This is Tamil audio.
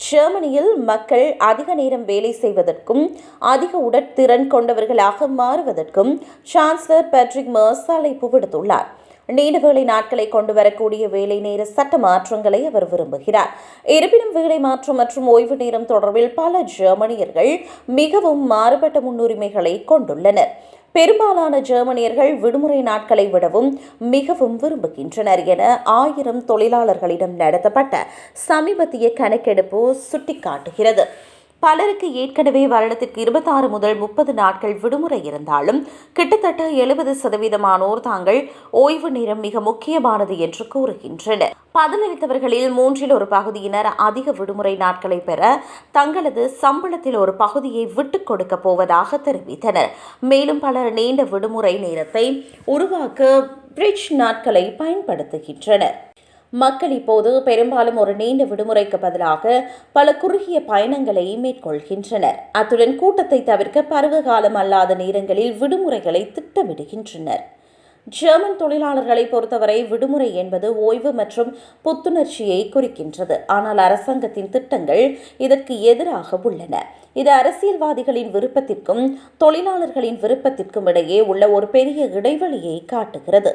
ஜெர்மனியில் மக்கள் அதிக நேரம் வேலை செய்வதற்கும் அதிக உடற்திறன் கொண்டவர்களாக மாறுவதற்கும் சான்சலர் பேட்ரிக் மெர்ஸ் அழைப்பு விடுத்துள்ளார். நீண்ட வேலை நாட்களை கொண்டு வரக்கூடிய வேலை நேர சட்ட மாற்றங்களை அவர் விரும்புகிறார். இருப்பினும் வேலை மாற்றம் மற்றும் ஓய்வு நேரம் தொடர்பில் பல ஜெர்மனியர்கள் மிகவும் மாறுபட்ட முன்னுரிமைகளை கொண்டுள்ளனர். பெரும்பாலான ஜெர்மனியர்கள் விடுமுறை நாட்களை விடவும் மிகவும் விரும்புகின்றனர் என 1000 தொழிலாளர்களிடம் நடத்தப்பட்ட சமீபத்திய கணக்கெடுப்பு சுட்டிக்காட்டுகிறது. பலருக்கு ஏற்கனவே வருடத்திற்கு 26 முதல் 30 நாட்கள் விடுமுறை இருந்தாலும் கிட்டத்தட்ட 70% தாங்கள் ஓய்வு நேரம் மிக முக்கியமானது என்று கூறுகின்றனர். பதிலளித்தவர்களில் 1/3 பகுதியினர் அதிக விடுமுறை நாட்களை பெற தங்களது சம்பளத்தில் ஒரு பகுதியை விட்டுக் கொடுக்க போவதாக தெரிவித்தனர். மேலும் பலர் நீண்ட விடுமுறை நேரத்தை உருவாக்க பிரிட்ஜ் நாட்களை பயன்படுத்துகின்றனர். மக்கள் இப்போது பெரும்பாலும் ஒரு நீண்ட விடுமுறைக்கு பதிலாக பல குறுகிய பயணங்களை மேற்கொள்கின்றனர். அத்துடன் கூட்டத்தை தவிர்க்க பருவகாலம் அல்லாத நேரங்களில் விடுமுறைகளை திட்டமிடுகின்றனர். ஜெர்மன் தொழிலாளர்களை பொறுத்தவரை விடுமுறை என்பது ஓய்வு மற்றும் புத்துணர்ச்சியை குறிக்கின்றது. ஆனால் அரசாங்கத்தின் திட்டங்கள் இதற்கு எதிராக உள்ளன. இது அரசியல்வாதிகளின் விருப்பத்திற்கும் தொழிலாளர்களின் விருப்பத்திற்கும் இடையே உள்ள ஒரு பெரிய இடைவெளியை காட்டுகிறது.